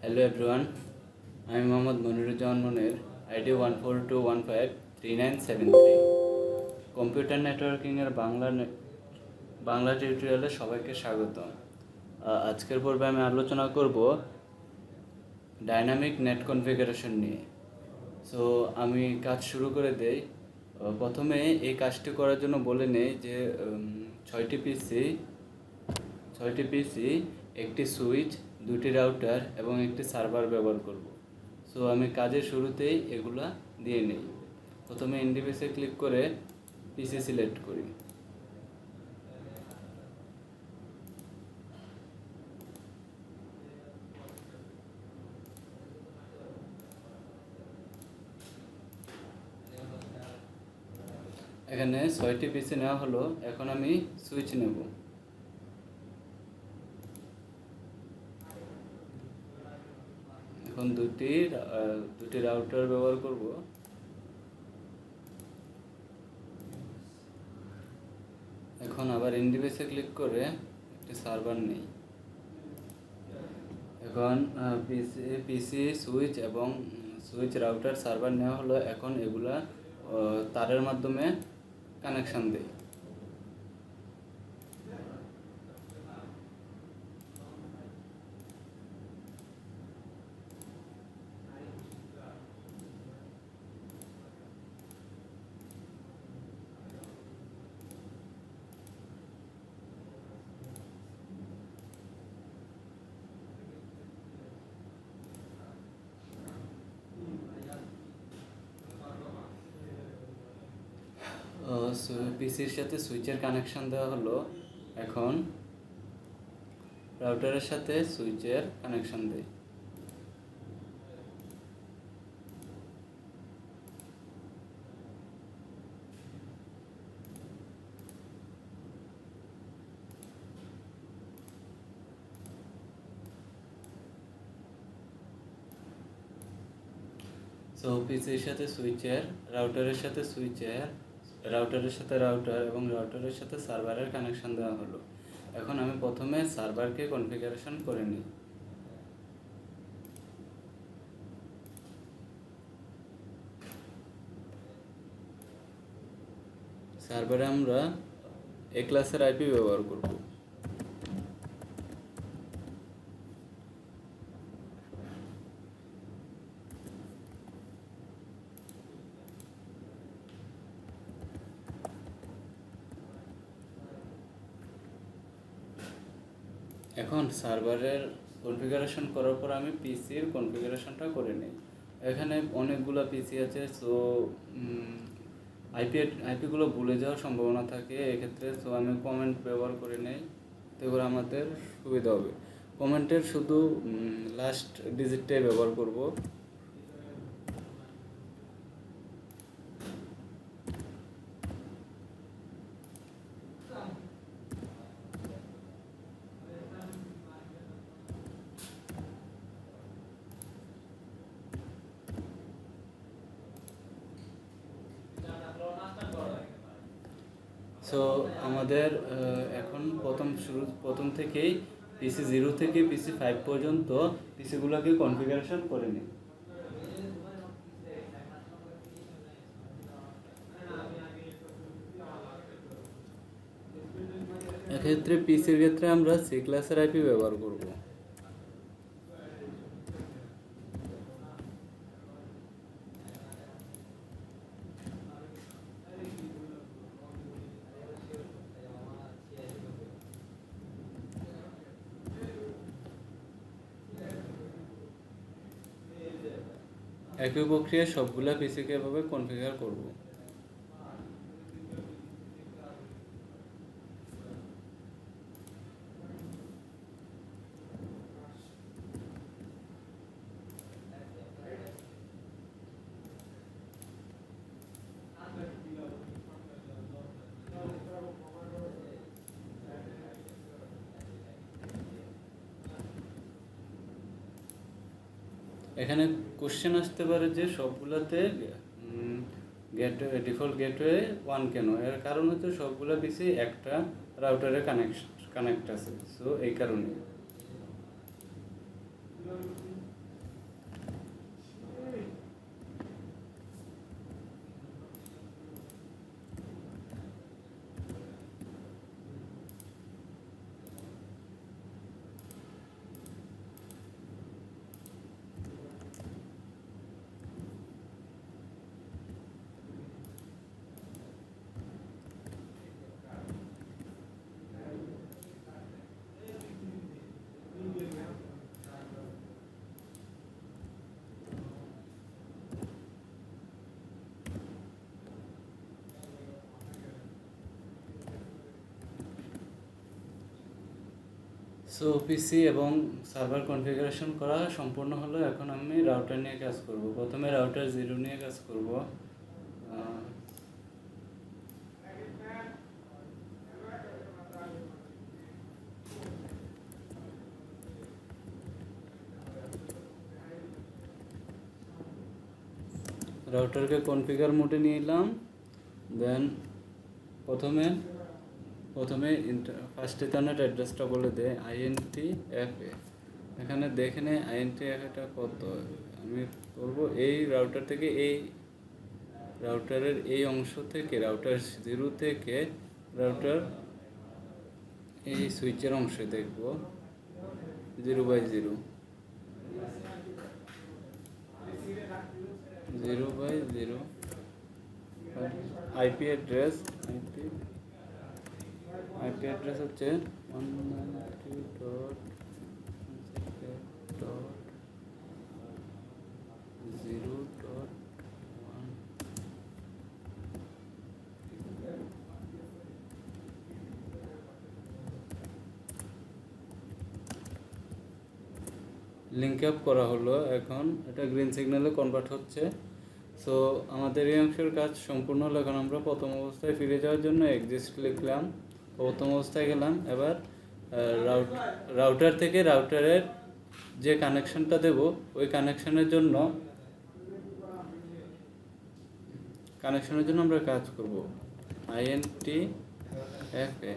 Hello everyone, আমি Mohammad Moniruzzaman Monir, ID 14215397 computer নেটওয়ার্কিংয়ের Bangla টিউটোরিয়ালে সবাইকে স্বাগতম। আজকের পর্বে আমি আলোচনা করব ডাইনামিক নেট কনফিগারেশন নিয়ে। সো আমি কাজ শুরু করে দেই। প্রথমে এই কাজটি করার জন্য বলে নেই যে 6টি পিসি, একটি সুইচ, 2টি রাউটার এবং একটি সার্ভার ব্যবহার করব। সো আমি কাজের শুরুতেই এগুলা দিয়ে নেই। প্রথমে এনডিভিসে ক্লিক করে পিসি সিলেক্ট করি। এখানে 6টি পিসি নেওয়া হলো। এখন আমি সুইচ নেব। এখন দুটি রাউটার ব্যবহার করব। এখন আবার এনডিভিসে ক্লিক করে একটি সার্ভার নেই। এখন পিসি সুইচ এবং সুইচ রাউটার সার্ভার নেওয়া হলো। এখন এগুলা তারের মাধ্যমে কানেকশন দেই। পিসির সাথে সুইচের কানেকশন দেওয়া হলো। এখন রাউটারের সাথে সুইচের কানেকশন দেই। সো পিসির সাথে সুইচের, রাউটারের সাথে সুইচের, রাউটারের সাথে রাউটার এবং রাউটারের সাথে সার্ভারের কানেকশন দেওয়া হলো। এখন আমি প্রথমে সার্ভারকে কনফিগারেশন করে নিই। সার্ভারে আমরা এ ক্লাসের আইপি ব্যবহার করব। এখন সার্ভারের কনফিগারেশন করার পর আমি পিসির কনফিগারেশনটা করে নিই। এখানে অনেকগুলো পিসি আছে। সো আইপিগুলো ভুলে যাওয়ার সম্ভাবনা থাকে এক্ষেত্রে। সো আমি কমেন্ট ব্যবহার করে নেই, তো করে আমাদের সুবিধা হবে। কমেন্টের শুধু লাস্ট ডিজিটটাই ব্যবহার করব। সো আমাদের এখন প্রথম থেকেই পিসি 0 থেকে পিসি 5 পর্যন্ত পিসিগুলোকে কনফিগারেশন করে নিই। এক্ষেত্রে পিসির ক্ষেত্রে আমরা সি ক্লাসের আইপি ব্যবহার করব। একই প্রক্রিয়া সবগুলা পিসিকে এভাবে কনফিগার করব। এখানে কোশ্চেন আসতে পারে যে সবগুলোতে ডিফল্ট গেটওয়ে 1 কেন? এর কারণ হচ্ছে সবগুলো পিসি একটা রাউটারে কানেক্ট আছে। সো এই কারণে সো পিসি এবং সার্ভার কনফিগারেশন করা সম্পূর্ণ হলো। এখন আমি রাউটার নিয়ে কাজ করব। প্রথমে রাউটার 0 নিয়ে কাজ করব। রাউটারকে কনফিগার মোডে নিয়ে এলাম। দেন প্রথমে ফার্স্ট ইথারনেট অ্যাড্রেসটা বলে দেয় INTFA। এখানে দেখে নেই INTFAটা কত। আমি বলবো এই রাউটার থেকে, এই রাউটারের এই অংশ থেকে, রাউটার 0 থেকে রাউটার এই সুইচের অংশে দেখব 0/0 0/0 আইপি অ্যাড্রেস হচ্ছে 192.168.0.1। লিঙ্ক আপ করা হলো। এখন এটা গ্রিন সিগন্যালে কনভার্ট হচ্ছে। সো আমাদের এই অংশের কাজ সম্পূর্ণ হলো। এখন আমরা প্রথম অবস্থায় ফিরে যাওয়ার জন্য এক্সিস্ট লিখলাম, প্রথম অবস্থায় গেলাম। এবার রাউটার থেকে রাউটারের যে কানেকশনটা দেব, ওই কানেকশনের জন্য আমরা কাজ করব INTFA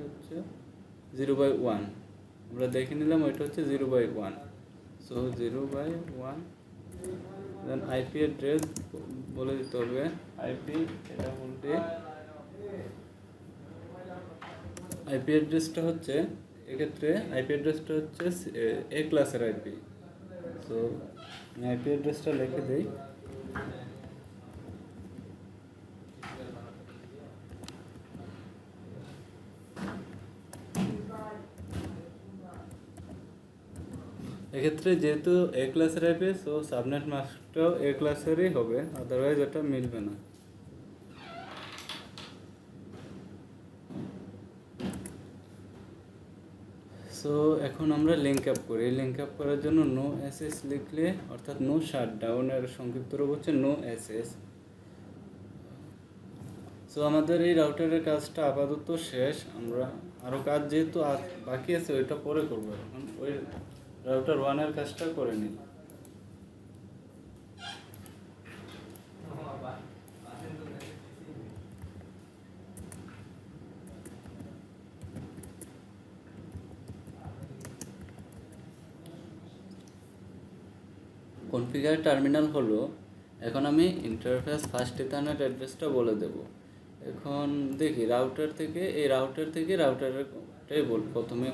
হচ্ছে 0/1। আমরা দেখে নিলাম ওইটা হচ্ছে 0/1। সো 0/1। দেন আইপি অ্যাড্রেস বলে দিতে হবে। আইপি এটা বলতে আইপি অ্যাড্রেসটা হচ্ছে, এক্ষেত্রে আইপি অ্যাড্রেসটা হচ্ছে এ ক্লাসের আইপি। সো আইপি অ্যাড্রেসটা লিখে দিই। এক্ষেত্রে যেহেতু এ ক্লাসের আইপি, সো সাবনেট মাস্কটাও এ ক্লাসেরই হবে, আদারওয়াইজ এটা মিলবে না। সো এখন আমরা লিঙ্ক আপ করি। লিঙ্ক আপ করার জন্য নো এসএস লিখলে, অর্থাৎ নো শাটডাউনের সংক্ষিপ্ত রূপ হচ্ছে নো এসএস। সো আমাদের এই রাউটারের কাজটা আপাতত শেষ। আমরা আরও কাজ যেহেতু বাকি আছে, ওইটা পরে করবো। এখন ওই রাউটার 1-এর কাজটা করে নিই। কনফিগার টার্মিনাল হলো। এখন আমি ইন্টারফেস ফার্স্ট ইথারনেট অ্যাড্রেসটা বলে দেব। এখন দেখি রাউটার থেকে রাউটারেরটাই প্রথমে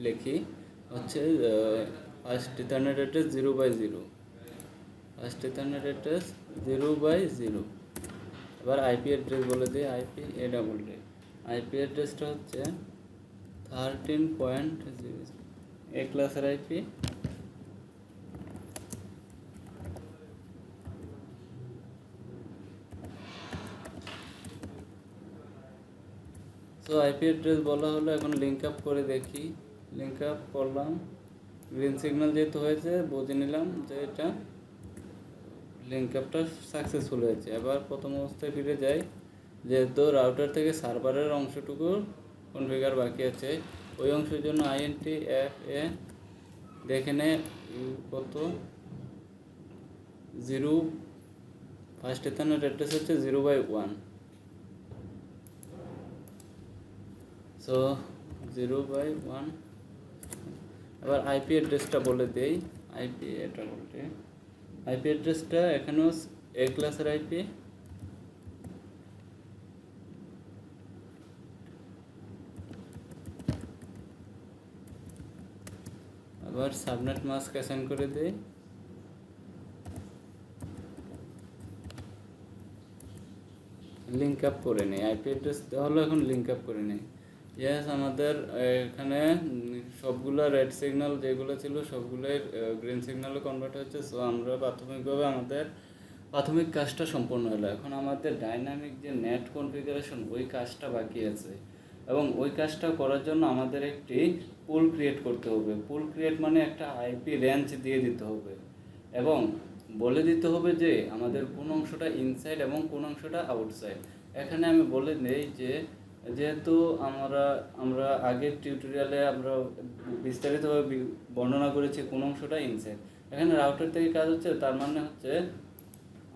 লিখি হচ্ছে first ethernet address 0/0। First ethernet address 0/0। এবার আইপি অ্যাড্রেস বলে দিই। আইপি আইপি অ্যাড্রেসটা হচ্ছে 13.0 এ ক্লাসের আইপি। সো আইপি অ্যাড্রেস বলা হলো। এখন লিঙ্ক আপ করে দেখি। লিঙ্ক আপ করলাম, গ্রিন সিগন্যাল যেহেতু হয়েছে বুঝে নিলাম যে এটা লিঙ্ক আপটা সাকসেসফুল হয়েছে। এবার প্রথম অবস্থায় ফিরে যাই। যেহেতু রাউটার থেকে সার্ভারের অংশটুকু কনফিগার বাকি আছে, ওই অংশের জন্য INTFA দেখে নে কত 0। ফার্স্ট ইথারনেট অ্যাড্রেস হচ্ছে 0/1। সো 0/1। এবার আইপি অ্যাড্রেসটা বলে দেই। আইপি এটা বলতে আইপি অ্যাড্রেসটা এখানেও এ ক্লাসের আইপি। আবার সাবনেট মাস্ক অ্যাসাইন করে দেই। লিঙ্ক আপ করে নেই। আইপি অ্যাড্রেস দেওয়া হলো, এখন লিঙ্ক আপ করে নেই। ইয়েস, আমাদের এখানে সবগুলো রেড সিগন্যাল যেগুলো ছিল সবগুলোই গ্রিন সিগন্যালে কনভার্ট হচ্ছে। সো আমরা প্রাথমিকভাবে আমাদের প্রাথমিক কাজটা সম্পন্ন হলো। এখন আমাদের ডাইনামিক যে নেট কনফিগারেশন, ওই কাজটা বাকি আছে। এবং ওই কাজটা করার জন্য আমাদের একটি পুল ক্রিয়েট করতে হবে। পুল ক্রিয়েট মানে একটা আইপি রেঞ্জ দিয়ে দিতে হবে এবং বলে দিতে হবে যে আমাদের কোন অংশটা ইনসাইড এবং কোন অংশটা আউটসাইড। এখানে আমি বলে নেই যে যেহেতু আমরা আগের টিউটোরিয়ালে আমরা বিস্তারিতভাবে বর্ণনা করেছি কোন অংশটা ইনসাইড। এখানে রাউটার থেকে কাজ হচ্ছে, তার মানে হচ্ছে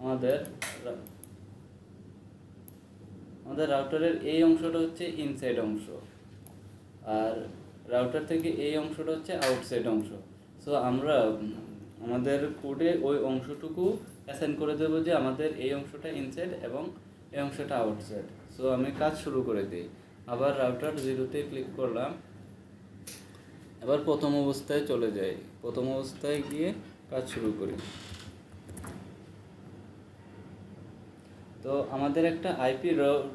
আমাদের রাউটারের এই অংশটা হচ্ছে ইনসাইড অংশ, আর রাউটার থেকে এই অংশটা হচ্ছে আউটসাইড অংশ। সো আমরা আমাদের কোডে ওই অংশটুকু অ্যাসাইন করে দেবো যে আমাদের এই অংশটা ইনসাইড এবং এই অংশটা আউটসাইড। সো আমি কাজ শুরু করে দিই। আবার রাউটার 0-তে ক্লিক করলাম। এবার প্রথম অবস্থায় চলে যাই, প্রথম অবস্থায় গিয়ে কাজ শুরু করি। তো আমাদের একটা আইপি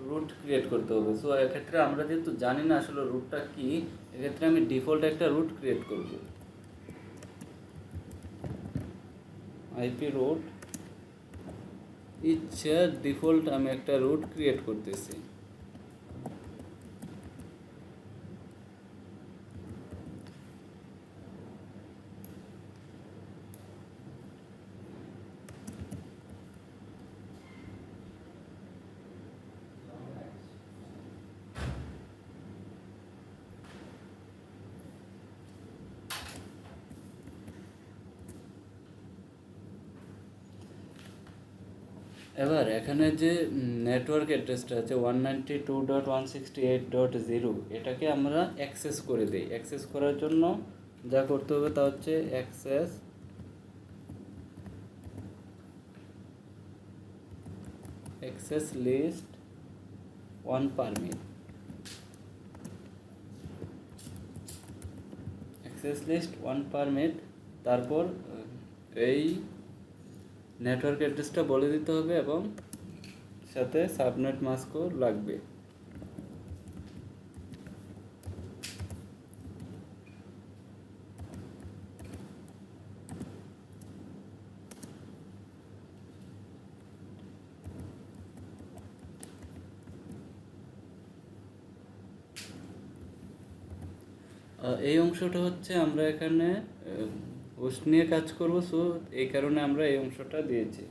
রুট ক্রিয়েট করতে হবে। সো এক্ষেত্রে আমরা যেহেতু জানি না আসলে রুটটা কি, এক্ষেত্রে আমি ডিফল্ট একটা রুট ক্রিয়েট করব। আইপি রুট ইচ্ছা ডিফল্ট আমি একটা রুট ক্রিয়েট করতেছি। এবার এখানে যে নেটওয়ার্ক অ্যাড্রেসটা আছে 192.168.0, এটাকে আমরা অ্যাক্সেস করে দিই। অ্যাক্সেস করার জন্য যা করতে হবে তা হচ্ছে access list 1 permit, access list 1 permit. তারপর এই নেটওয়ার্ক অ্যাড্রেসটা বলে দিতে হবে এবং সাথে সাবনেট মাস্কও লাগবে। এই অংশটা হচ্ছে আমরা এখানে হোস্ট নিয়ে কাজ করব, সো এই কারণে আমরা এই অংশটা দিয়েছি।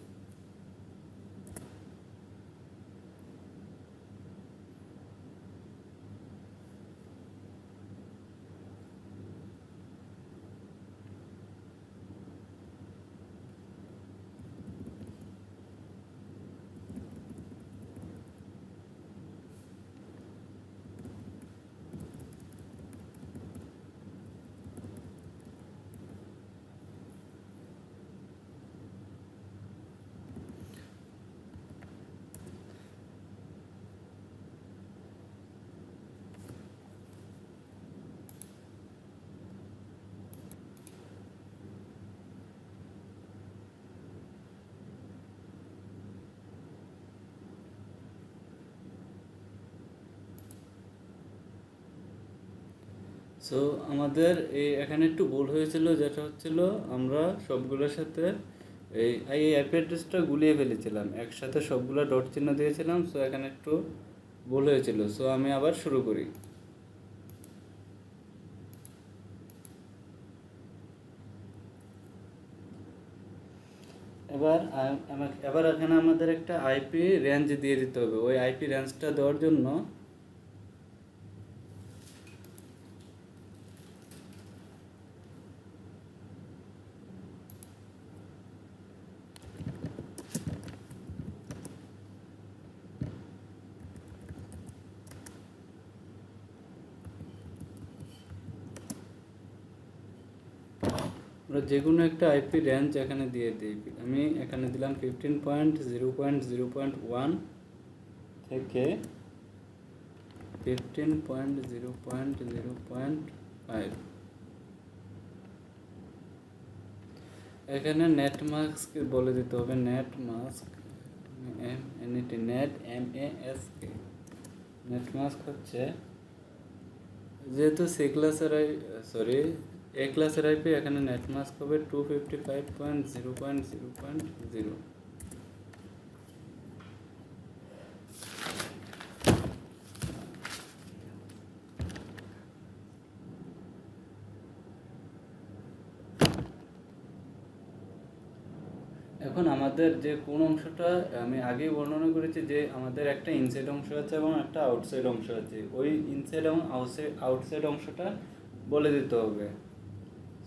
সো আমাদের এখানে একটু ভুল হয়েছিল, যেটা হচ্ছিল আমরা সবগুলোর সাথে এই আইপি অ্যাড্রেসটা গুলিয়ে ফেলেছিলাম, একসাথে সবগুলো ডট চিহ্ন দিয়েছিলাম। সো এখানে একটু ভুল হয়েছিল। সো আমি আবার শুরু করি। এবার এখানে আমাদের একটা আইপি রেঞ্জ দিয়ে দিতে হবে। ওই আইপি রেঞ্জটা দেওয়ার জন্য আমরা যে কোনো একটা আইপি রেঞ্জ এখানে দিয়ে দিই। আমি এখানে দিলাম 15.0.0.1 থেকে 15.0.0.5। এখানে নেট মাস্ক বলে দিতে হবে, নেট মাস্ক নেট মাস্ক হচ্ছে, যেহেতু সি ক্লাসের এ ক্লাসের আইপি, এখানে নেট মাস্ক হবে 255.0.0.0। এখন আমাদের যে কোন অংশটা আমি আগেই বর্ণনা করেছি যে আমাদের একটা ইনসাইড অংশ আছে এবং একটা আউটসাইড অংশ আছে, ওই ইনসাইড এবং আউটসাইড অংশটা বলে দিতে হবে।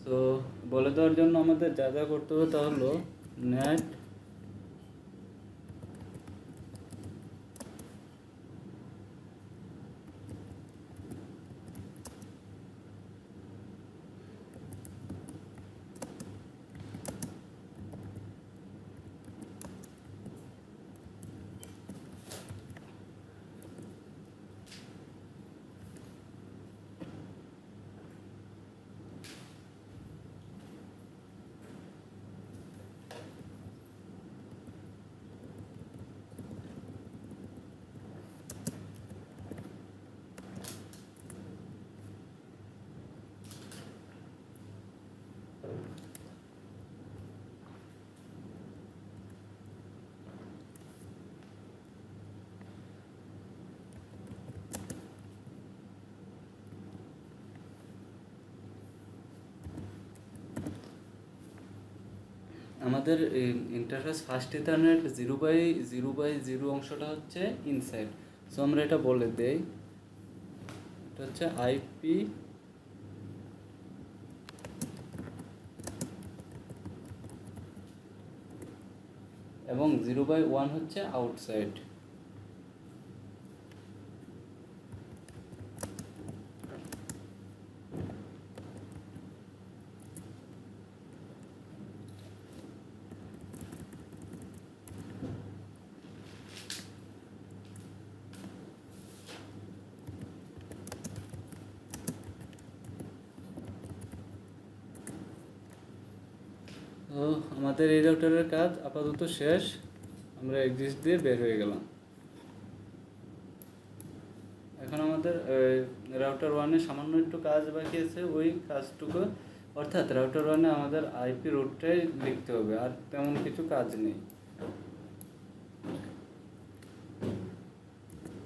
সো বলে দেওয়ার জন্য আমাদের যা যা করতে হবে তা হলো নেট আমাদের ইন্টারফেস ফার্স্ট ইথারনেট 0/0/0 অংশটা হচ্ছে ইনসাইড। সো আমরা এটা বলে দেই, এটা হচ্ছে আইপি এবং 0/1 হচ্ছে আউটসাইড। তো আমাদের এই রাউটারের কাজ আপাতত শেষ, আমরা এক্সিস্ট দিয়ে বের হয়ে গেলাম। এখন আমাদের রাউটার ওয়ানে সামান্য একটু কাজ বাকি আছে, ওই কাজটুকু অর্থাৎ রাউটার ওয়ানে আমাদের আইপি রুটটাই লিখতে হবে, আর তেমন কিছু কাজ নেই।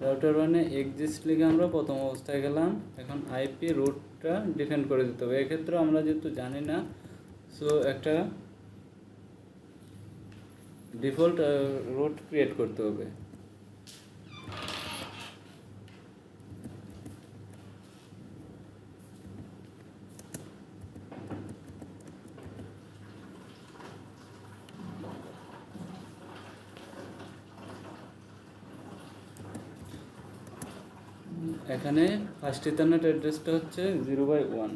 রাউটার ওয়ানে এক্সিস্ট লিখে আমরা প্রথম অবস্থায় গেলাম, এখন আইপি রুটটা ডিফাইন করে দিতে হবে। এক্ষেত্রে আমরা যেহেতু জানি না, সো একটা ডিফল্ট রুট ক্রিয়েট করতে হবে। এখানে ফার্স্ট ইথারনেট অ্যাড্রেসটা হচ্ছে 0/1।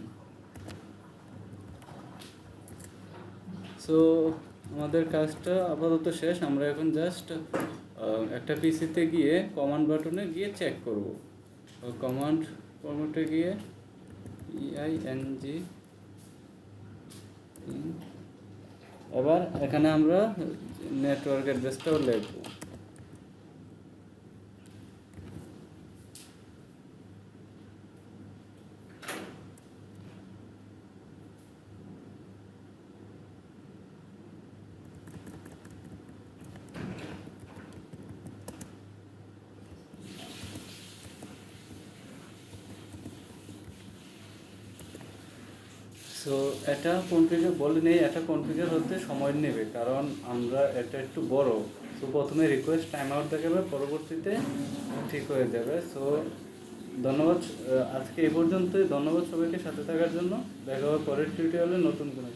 সো আমাদের কাজটা আপাতত শেষ। আমরা এখন জাস্ট একটা পিসিতে গিয়ে কমান্ড বাটনে গিয়ে চেক করব। কমান্ড ফরম্যাটে গিয়ে EING, এবার এখানে আমরা নেটওয়ার্ক অ্যাড্রেসটাও লিখব। সো এটা কনফিগার বলে নেই, এটা কনফিগার হতে সময় নেবে, কারণ আমরা এটা একটু বড়। সো প্রথমে রিকোয়েস্ট টাইম আউট দেখাবে, পরবর্তীতে ঠিক হয়ে যাবে। সো ধন্যবাদ, আজকে এই পর্যন্তই। ধন্যবাদ সবাইকে সাথে থাকার জন্য। দেখা হবে পরের টিউটোরিয়ালে নতুন কোনো